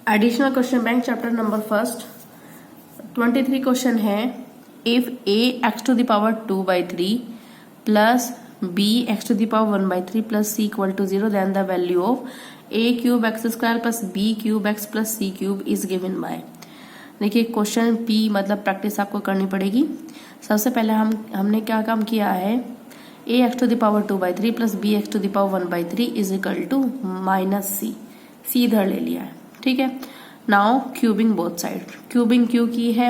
Additional question bank chapter number first 23 question है। If a x to the power 2/3 plus b x to the power 1/3 plus c equal to 0 then the value of a cube x square plus b cube x plus c cube is given by। देखिए question p मतलब practice आपको करनी पड़ेगी। सबसे पहले हमने क्या काम किया है, a x to the power 2/3 plus b x to the power 1/3 is equal to minus c इधर ले लिया है, ठीक है। Now cubing both side, cubing क्यों की है,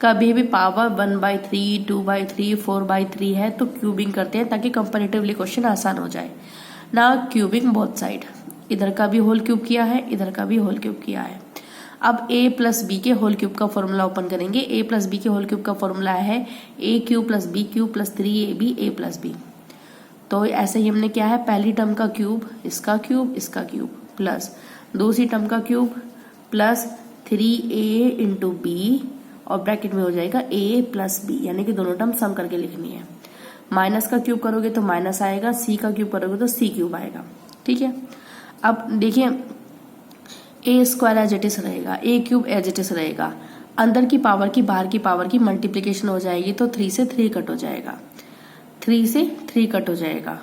कभी भी पावर 1/3 2/3 4/3 है तो क्यूबिंग करते हैं ताकि कंपैरेटिवली क्वेश्चन आसान हो जाए। नाउ क्यूबिंग बोथ साइड, इधर का भी होल क्यूब किया है, इधर का भी होल क्यूब किया है। अब a प्लस बी के होल क्यूब का फॉर्मूला ओपन करेंगे। a प्लस बी के होल क्यूब का फॉर्मूला है a cube plus b cube plus 3ab a plus b. तो ऐसे ही हमने क्या है, पहली टर्म का क्यूब, इसका क्यूब प्लस दूसरी टर्म का cube plus 3a into b और ब्रैकेट में हो जाएगा a प्लस बी, यानी कि दोनों टर्म सम करके लिखनी है। माइनस का क्यूब करोगे तो माइनस आएगा, c का क्यूब करोगे तो c क्यूब आएगा, ठीक है। अब देखिए a square as it is रहेगा, a cube as it is रहेगा, अंदर की पावर की बाहर की पावर की मल्टीप्लीकेशन हो जाएगी तो 3 से 3 कट हो जाएगा, 3 से 3 कट हो जाएगा।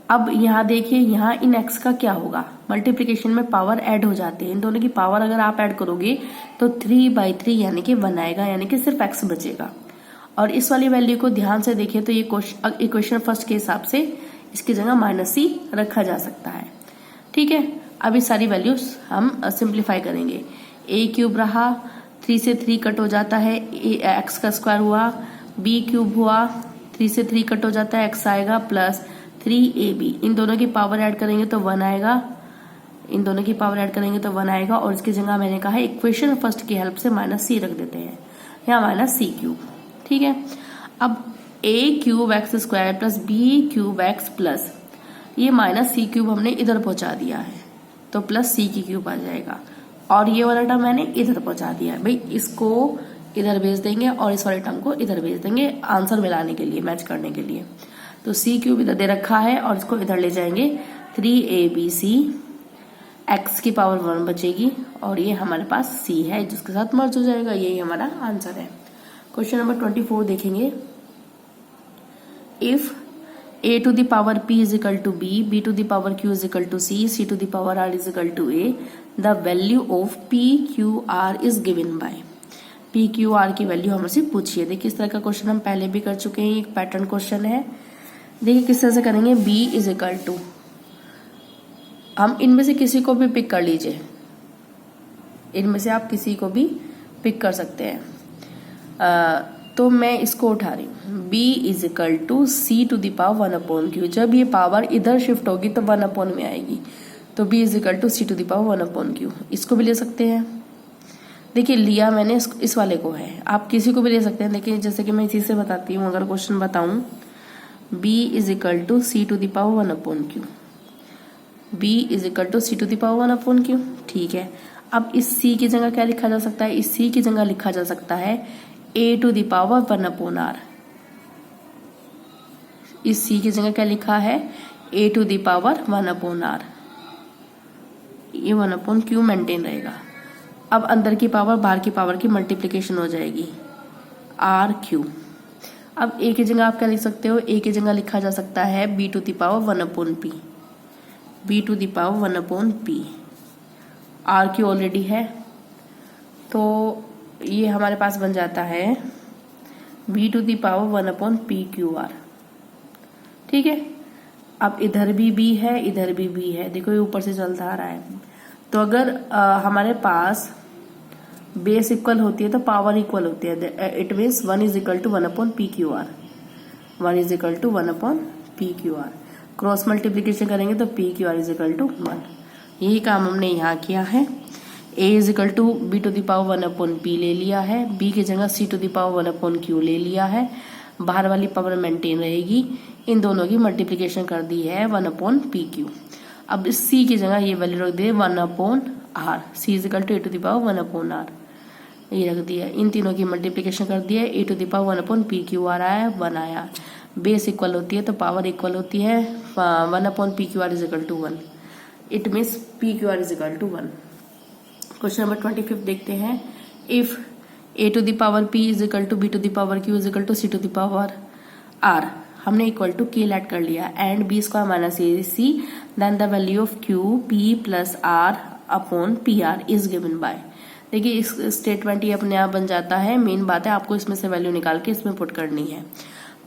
अब यहाँ देखिए, यहाँ इन x का क्या होगा, मल्टीप्लिकेशन में पावर ऐड हो जाती है, इन दोनों की पावर अगर आप ऐड करोगे तो 3/3 यानी कि 1 आएगा, यानी कि सिर्फ x बचेगा। और इस वाली वैल्यू को ध्यान से देखिए तो ये इक्वेशन फर्स्ट के हिसाब से इसकी जगह -c रखा जा सकता है, ठीक है। अब इस सारी वैल्यूज हम सिंप्लीफाई करेंगे। a क्यूब रहा, 3 से 3 कट हो जाता है, x का स्क्वायर हुआ, b क्यूब हुआ, 3 से 3 कट हो जाता है, x आएगा प्लस 3ab, इन दोनों की पावर ऐड करेंगे तो 1 आएगा, इन दोनों की पावर ऐड करेंगे तो 1 आएगा। और इसकी जगह मैंने कहा इक्वेशन फर्स्ट की हेल्प से -c रख देते हैं, यहाँ -c क्यूब, ठीक है। अब a cube x square plus b cube x plus ये -c क्यूब हमने इधर पहुंचा दिया है तो प्लस c की क्यूब आ जाएगा, और ये वाला टर्म मैंने इधर पहुंचा दिया है। भाई इसको इधर भेज देंगे और इस वाले टर्म को इधर भेज देंगे आंसर मिलाने के लिए, मैच करने के लिए। तो c क्यूब इधर दे रखा है और इसको इधर ले जाएंगे, 3abc, x की पावर 1 बचेगी और ये हमारे पास c है जिसके साथ मर्ज हो जाएगा, यही हमारा आंसर है। क्वेश्चन नंबर 24 देखेंगे। If a to the power p is equal to b to the power q is equal to c to the power r is equal to a, the value of p q r is given by। p q r की value हमसे पूछी है। देखिए इस तरह का question हम पहले भी कर चुके हैं, एक पैटर्न क्वेश्चन है। देखिए किस तरह से करेंगे, b इज इक्वल टू, हम इनमें से किसी को भी पिक कर लीजिए, इनमें से आप किसी को भी पिक कर सकते हैं। तो मैं इसको उठा रही हूँ, b is equal to c to the power 1/q। जब ये पावर इधर शिफ्ट होगी तो 1/, में आएगी, तो b is equal to c to the power 1/q। इसको भी ले सकते हैं। देखिए लिया मैंने इस वाले को है, आप किसी को भी ले सकते हैं। देखिए जैसे कि मैं इसी से बताती हूँ, अगर क्वेश्चन बताऊं, b is equal to c to the power 1/q, b is equal to c to the power 1/q, ठीक है। अब इस c की जगह क्या लिखा जा सकता है, इस c की जगह लिखा जा सकता है a to the power 1/r। इस c की जगह क्या लिखा है, a to the power 1/r, ये 1/q मेंटेन रहेगा। अब अंदर की पावर बाहर की पावर की मल्टीप्लिकेशन हो जाएगी, rq। अब a की जगह आप क्या लिख सकते हो, a की जगह लिखा जा सकता है b to the power 1/p, b to the power 1/p। rq already है तो ये हमारे पास बन जाता है b to the power 1/pqr, ठीक है। अब इधर भी b है, इधर भी b है, देखो ये ऊपर से चलता आ रहा है। तो अगर हमारे पास बेस इक्वल होती है तो पावर इक्वल होती है, it means 1 is equal to 1/pqr, 1 is equal to 1/pqr। Cross multiplication करेंगे तो pqr इज इक्वल टू 1। यही काम हमने यहाँ किया है। a is equal to b to the power 1/p ले लिया है, b की जगह c to the power 1/q ले लिया है, बाहर वाली पावर मेंटेन रहेगी, इन दोनों की मल्टीप्लिकेशन कर दी है 1/pq। अब इस c की जगह ये वैल्यू रख दे 1/r, c is equal to a to the power 1/r, ये रख दिया। इन तीनों की मल्टीप्लिकेशन कर दिया, a to the power 1/pq आ रहा है, 1 आया। बेस इक्वल होती है तो पावर इक्वल होती है, 1/pqr is equal to 1, it means pqr is equal to 1। Question number 25 देखते हैं। If a to the power p is equal to b to the power q is equal to c to the power r, हमने equal to k let कर लिया, and b square minus A C, then the value of q p plus r upon P R is given by. देखिए इस statement ये अपने आप बन जाता है, मेन बात है आपको इसमें से वैल्यू निकाल के इसमें पुट करनी है।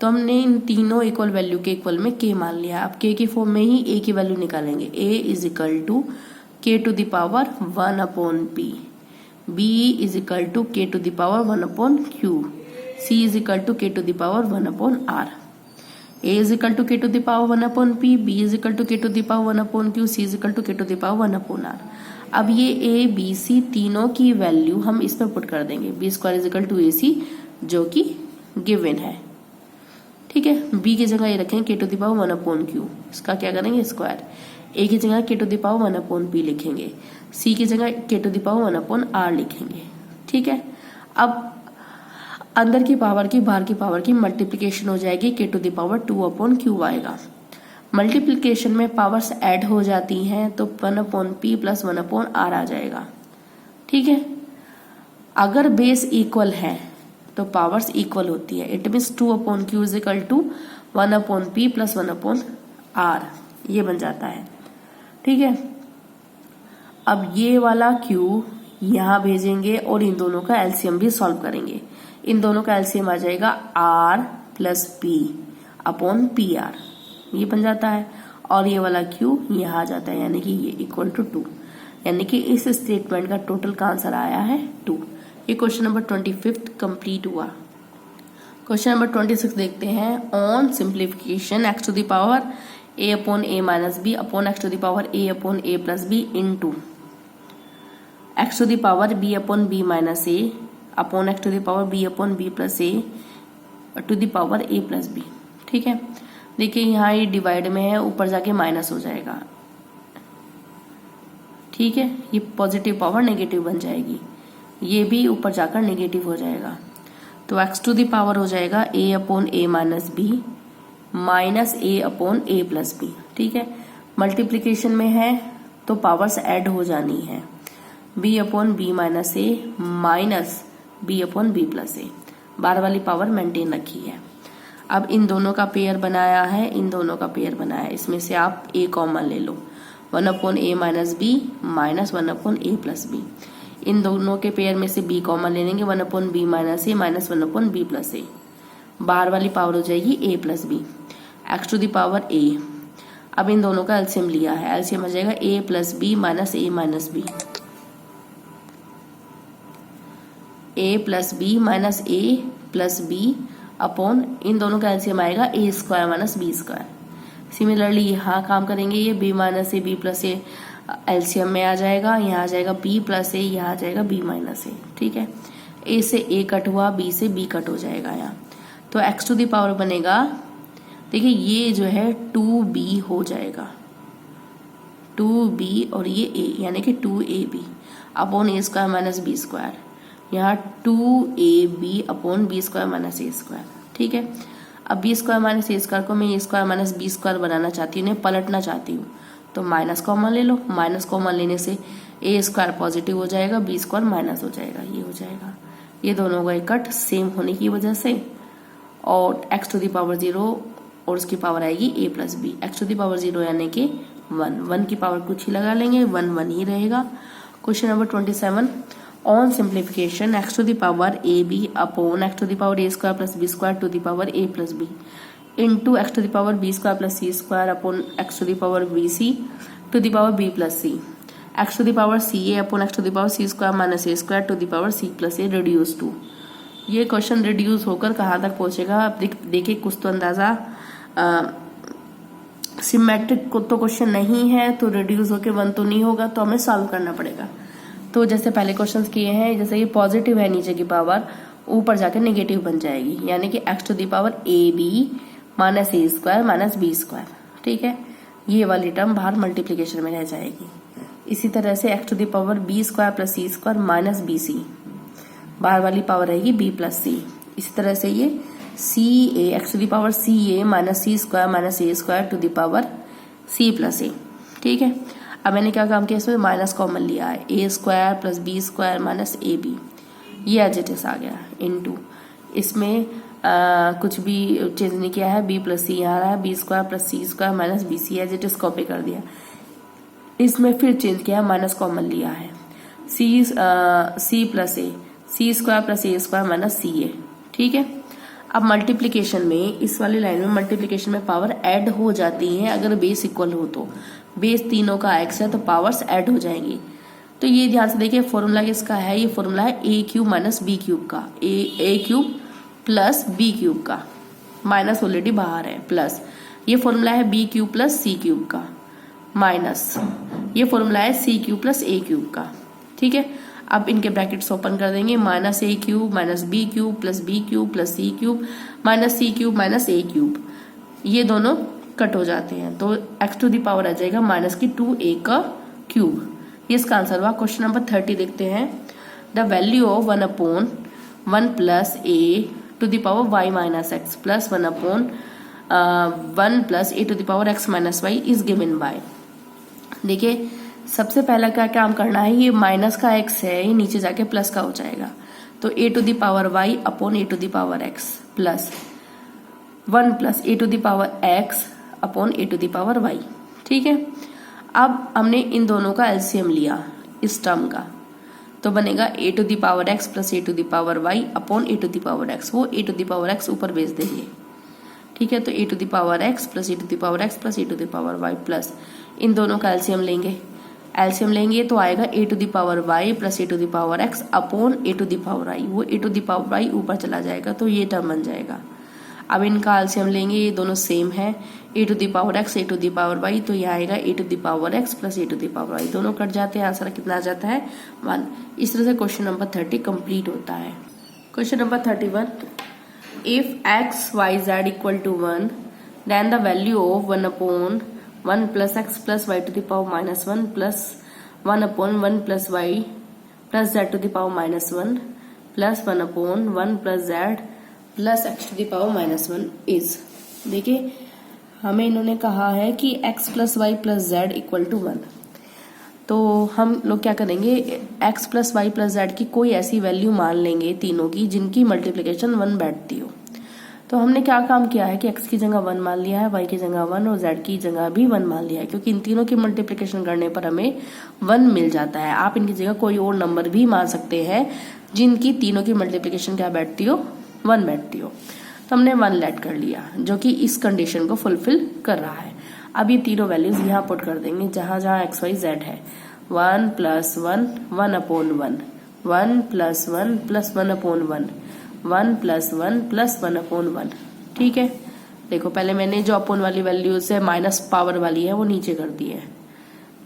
तो हमने इन तीनों इक्वल वैल्यू के इक्वल में k मान लिया। अब k की फॉर्म में ही a की वैल्यू निकालेंगे। a is equal to k to the power 1 upon p, b is equal to k to the power 1 upon q, c is equal to k to the power 1 upon r, a is equal to k to the power 1 upon p, b is equal to k to the power 1 upon q, c is equal to k to the power 1 upon r। अब ये a b c तीनों की value हम इसमें put कर देंगे। b square is equal to a c जो कि गिवन है, ठीक है। b की जगह ये रखेंगे k to the power 1 upon q, इसका क्या करेंगे स्क्वायर। a की जगह k to the power 1 upon p लिखेंगे, c की जगह k to the power 1 upon r लिखेंगे, ठीक है। अब अंदर की पावर की बाहर की पावर की मल्टीप्लिकेशन हो जाएगी, k to the power 2 upon q आएगा। मल्टीप्लिकेशन में पावर्स ऐड हो जाती हैं तो 1 upon p plus 1 upon r आ जाएगा, ठीक है। अगर बेस इक्वल है तो पावर्स इक्वल होती है, it means 2 upon q is equal to 1 upon p plus 1 upon r, ये बन जाता है, ठीक है। अब ये वाला q यहां भेजेंगे और इन दोनों का एलसीएम भी सॉल्व करेंगे। इन दोनों का एलसीएम आ जाएगा r plus p upon P are, ये बन जाता है। और ये वाला q यहाँ आ जाता है, यानी कि ये इक्वल टू 2, यानी कि इस स्टेटमेंट का टोटल का आंसर आया है 2। ये क्वेश्चन नंबर 25 कंप्लीट हुआ। क्वेश्चन नंबर 26 देखते हैं। On simplification x to the power a upon a minus b upon x to the power a upon a plus b into x to the power b upon b minus a upon x to the power b upon b plus a to the power a plus b, ठीक है। देखिए यहाँ ये divide में है, ऊपर जाके minus हो जाएगा, ठीक है। ये पॉजिटिव पावर नेगेटिव बन जाएगी, ये भी ऊपर जाकर नेगेटिव हो जाएगा। तो x टू द पावर हो जाएगा a upon a minus b minus a upon a plus b, ठीक है। मल्टीप्लीकेशन में है तो पावर्स ऐड हो जानी है, b upon b minus a minus b upon b plus a, बार वाली पावर मेंटेन रखी है। अब इन दोनों का पेयर बनाया है, इन दोनों का पेयर बनाया है, इसमें से आप a कॉमन ले लो, 1 upon a minus b minus 1 upon a plus b। इन दोनों के पेयर में से b कॉमन ले लेंगे, 1 upon b minus a minus 1 upon b plus a, बाहर वाली पावर हो जाएगी a plus b, x to the power a। अब इन दोनों का एलसीएम लिया है, एलसीएम हो जाएगा a plus b minus a minus b, a plus b minus a plus b upon इन दोनों का एलसीएम आएगा a square minus b square. Similarly यहाँ काम करेंगे, ये b minus a b plus a LCM में आ जाएगा, यहाँ आ जाएगा b प्लस ए, यहाँ आ जाएगा b माइनस ए, ठीक है। a से a कट हुआ, b से b कट हो जाएगा यहाँ, तो x टू द पावर बनेगा, देखिए ये जो है 2b हो जाएगा, 2b और ये a यानी कि 2ab upon a square minus b square, यहाँ 2ab upon b square minus a square, ठीक है। अब b square minus a square को मैं a square minus b square बनाना चाहती हूँ, पलटना चाहती हूँ, तो माइनस कॉमन ले लो। माइनस कॉमन लेने से a स्क्वायर पॉजिटिव हो जाएगा, b स्क्वायर माइनस हो जाएगा, ये हो जाएगा। ये दोनों का कट सेम होने की वजह से, और x टू द पावर 0 और उसकी पावर आएगी a plus b, x to the power 0 यानी कि 1 की पावर कुछ ही लगा लेंगे, 1 ही रहेगा। Question number 27। On simplification x to the power A B upon x to the power a square plus b square to the power a plus b into x to the power b square plus c square upon x to the power b c to the power b plus c, x to the power c a upon x to the power c square minus a square to the power c plus a reduce to. ये question reduce होकर कहाँ तक पहुंचेगा आप देखिए, कुछ तो अंदाजा सिमेट्रिक को तो क्वेश्चन नहीं है, तो रिड्यूस होकर 1 तो नहीं होगा, तो हमें सॉल्व करना पड़ेगा। तो जैसे पहले क्वेश्चंस किए हैं, जैसे ये पॉजिटिव है नीचे की पावर, ऊपर जाकर नेगेटिव बन जाएगी, यानी कि x to the power A B minus A square minus B square, ठीक है। ये वाली टर्म बाहर मल्टीप्लीकेशन में रह जाएगी। इसी तरह से x to the power B square plus C square minus B C, बाहर वाली पावर रहेगी b प्लस सी। इसी तरह से ये c a x to the power c a minus c square minus A square to the power c plus a, ठीक है। अब मैंने क्या काम किया, इसमें माइनस कॉमन लिया है, a square plus b square minus a b, ये एज इट इज आ गया इनटू, इसमें कुछ भी चेंज नहीं किया है, बी प्लस सी यहाँ आ रहा है, B square plus C square minus B C as it is copy कर दिया। इसमें फिर चेंज किया, माइनस कॉमन लिया है, सी प्लस ए, सी स्क्वायर प्लस ए स्क्वायर माइनस सी ए। ठीक है, अब मल्टीप्लीकेशन में, इस वाली लाइन में मल्टीप्लीकेशन में पावर ऐड हो जाती है अगर बेस इक्वल हो तो, बेस तीनों का एक्स है तो पावर्स ऐड हो जाएंगी। तो ये ध्यान से देखिए, फॉर्मूला किसका है, ये फॉर्मूला है a cube minus b cube का, a cube plus b cube का, माइनस ऑलरेडी बाहर है, प्लस ये फॉर्मूला है b cube plus c cube का, माइनस ये फॉर्मूला है c cube plus a cube का। ठीक है, अब इनके ब्रैकेट्स ओपन कर देंगे, minus a cube minus b cube plus b cube plus c cube minus c cube minus a cube, ये दोनों कट हो जाते हैं तो एक्स टू द पावर आ जाएगा माइनस की 2a का क्यूब। ये इसका आंसर हुआ। क्वेश्चन नंबर 30 देखते हैं, the value of 1/1 plus A to the power y minus X plus 1/1 plus A to the power x minus Y is given by. देखिए सबसे पहला क्या काम करना है, ये माइनस का x है, ये नीचे जाके प्लस का हो जाएगा, तो a to the power y upon a to the power x plus 1 plus a to the power x upon a to the power y। ठीक है, अब हमने इन दोनों का एलसीएम लिया इस टर्म का, तो बनेगा a to the power x plus a to the power y upon a to the power x, वो a to the power x ऊपर भेज देंगे। ठीक है, तो a to the power x plus a to the power x plus a to the power y plus इन दोनों का एलसीएम लेंगे, एलसीएम लेंगे तो आएगा a to the power y plus a to the power x upon a to the power i, वो a to the power y ऊपर चला जाएगा तो ये टर्म बन जाएगा। अब इनका एलसीएम लेंगे, ये दोनों सेम है, a to the power x a to the power y, तो ये आएगा a to the power x plus a to the power y, दोनों कट जाते हैं, आंसर कितना आ जाता है 1। इस तरह से क्वेश्चन नंबर 30 कंप्लीट होता है। Question number 31, if x y z equal to 1 then the value of 1/1 plus x plus y to the power minus 1 plus 1/1 plus y plus z to the power minus 1 plus 1/1 plus z plus x to the power minus 1 is. देखिए हमें इन्होंने कहा है कि x plus Y plus Z equal to 1, तो हम लोग क्या करेंगे, x plus Y plus Z की कोई ऐसी वैल्यू मान लेंगे तीनों की जिनकी मल्टीप्लिकेशन 1 बैठती हो। तो हमने क्या काम किया है कि x की जगह 1 मान लिया है, y की जगह 1 और z की जगह भी 1 मान लिया है, क्योंकि इन तीनों की मल्टीप्लिकेशन करने पर हमें 1 मिल जाता है। आप इनकी जगह कोई और नंबर भी मान सकते हैं जिनकी तीनों की मल्टीप्लिकेशन क्या बैठती हो, 1 बैठती हो। तो हमने 1 लेट कर लिया जो कि इस कंडीशन को फुलफिल कर रहा है। अब ये तीनों वैल्यूज यहाँ पुट कर देंगे जहां जहां x y z है, 1 plus 1 1/1 1 plus 1 plus 1/1 1 plus 1 plus 1/1। ठीक है, देखो पहले मैंने जो अपॉन वाली वैल्यू से माइनस पावर वाली है वो नीचे कर दी है,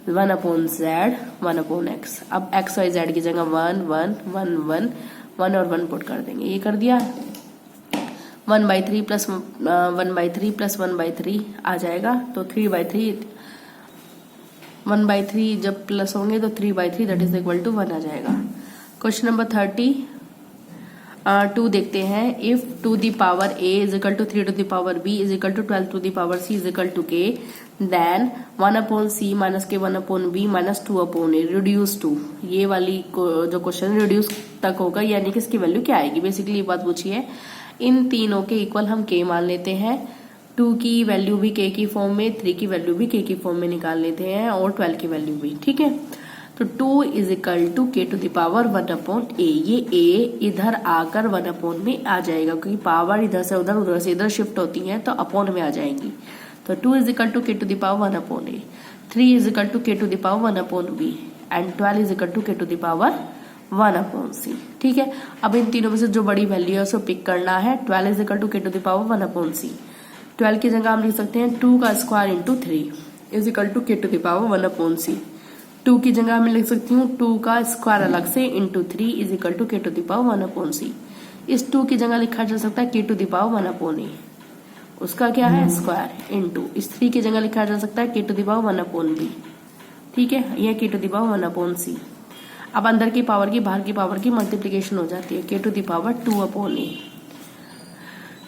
1/z 1/x। अब x y z की जगह 1 1 1 1 1 और 1 पुट कर देंगे, ये कर दिया। 1/3 प्लस 1/3 प्लस 1/3 आ जाएगा, तो 3/3 1/3 जब प्लस होंगे तो 3/3 दैट इज इक्वल टू 1 आ जाएगा। क्वेश्चन नंबर 32 देखते हैं, if two the power a is equal to 3 to the power b is equal to 12 to the power c is equal to k, then 1/c minus k 1/b minus 2/a reduce to. ये वाली जो question reduce तक होगा, यानी कि इसकी value क्या आएगी, बेसिकली ये बात पूछी है। इन तीनों के इक्वल हम k मान लेते हैं, 2 की वैल्यू भी k की फॉर्म में, 3 की वैल्यू भी k की फॉर्म में निकाल लेते हैं और 12 की वैल्यू भी। ठीक है, तो 2 is equal to k to the power 1/a, ये a इधर आकर 1/, में आ जाएगा, क्योंकि पावर इधर से इधर शिफ्ट होती है तो अपॉन में आ जाएंगी। तो 2 is equal to k to the power 1/a, 3 is equal to k to the power 1/b and 12 is equal to k to the power 1/c। ठीक है, अब इन तीनों में से जो बड़ी वैल्यू है उसको पिक करना है। 12 is equal to k to the power 1/c, 12 की जगह हम लिख सकते हैं 2 का square into 3 is equal to k to the power 1/c। 2 की जगह मैं लिख सकती हूँ 2 का स्क्वायर अलग से into 3 is equal to k to the power 1/c। इस 2 की जगह लिखा जा सकता है k to the power 1/a, उसका क्या है स्क्वायर, इंटू इस 3 की जगह लिखा जा सकता है k to the power 1/b। ठीक है, यह k to the power 1/c। अब अंदर की पावर की बाहर की पावर की मल्टीप्लीकेशन हो जाती है, k to the power 2/a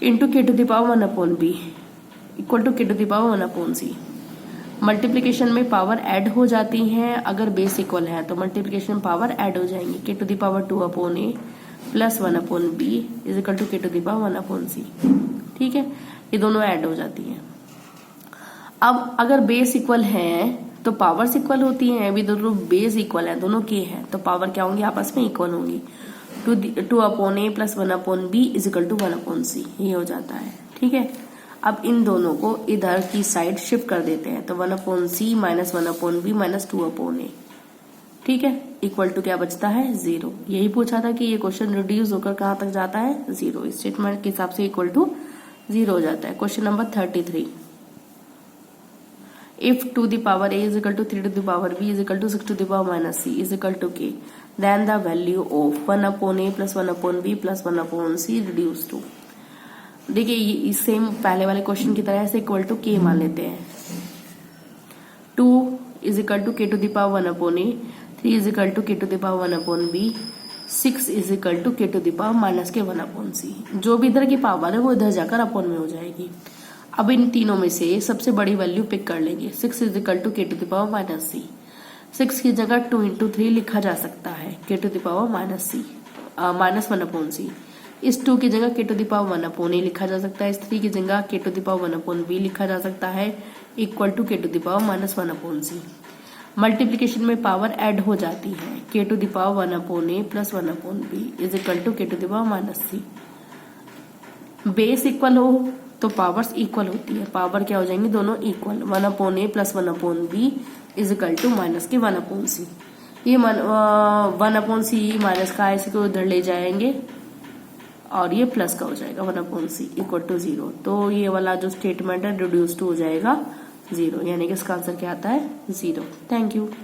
into k to the power 1/b equal to k to the power 1/c multiplication में पावर ऐड हो जाती हैं अगर बेस इक्वल है, तो मल्टीप्लिकेशन पावर ऐड हो जाएंगी। K to the power 2 upon A plus 1 upon B is equal to के to the power 1 upon C. ठीक है, ये दोनों ऐड हो जाती हैं। अब अगर बेस इक्वल है तो पावर्स इक्वल होती हैं। अभी दोनों बेस इक्वल है, दोनों के हैं, तो पावर क्या होंगी, आपस में इक्वल होंगी। 2 upon A plus 1 upon B is equal to 1 upon c, ये हो जाता है। ठीक है, अब इन दोनों को इधर की साइड शिफ्ट कर देते हैं, तो 1 upon c minus 1 upon b minus 2 upon a. ठीक है, इक्वल टू क्या बचता है, 0। यही पूछा था कि ये क्वेश्चन रिड्यूस होकर कहां तक जाता है, 0। स्टेटमेंट के हिसाब से इक्वल टू 0 हो जाता है। Question number 33, if 2 the power a is equal to 3 to the power b is equal to 6 to the power minus c is equal to k, then the value of 1 upon a plus 1 upon b plus 1 upon c reduced to। देखिए ये same पहले वाले question की तरह से equal to के मान लेते हैं। 2 इज इक्वल टू के to the power 1 upon a, 3 is equal to के to the power 1 upon b, 6 is equal to के टू द पावर माइनस के 1 अपॉन सी। जो भी इधर की पावर है वो इधर जाकर अपॉन में हो जाएगी। अब इन तीनों में से सबसे बड़ी वैल्यू पिक कर लेंगे। 6 इज इक्वल टू के टू द पावर माइनस सी। 6 की जगह 2 इंटू 3 लिखा जा सकता है, k to the power minus c minus 1 upon c. इस 2 की जगह k to the power 1 upon a लिखा जा सकता है। इस 3 की जगह k to the power 1 upon b लिखा जा सकता है, इक्वल टू के to the power minus 1 upon c. Multiplication में पावर ऐड हो जाती है, k to the power 1 upon A plus 1 upon B is equal to के to the power minus C. Base equal हो तो पावर्स इक्वल होती है, पावर क्या हो जाएंगे, दोनों equal. 1 upon A plus 1 upon B is equal to minus के 1 अपॉन सी। ये 1 अपॉन सी माइनस का है, इसी को उधर ले जाएंगे और ये प्लस का हो जाएगा 1 अपॉन सी इक्वल टू 0। तो ये वाला जो स्टेटमेंट है रिड्यूस टू हो जाएगा 0, यानी कि इसका आंसर क्या आता है, 0। Thank you.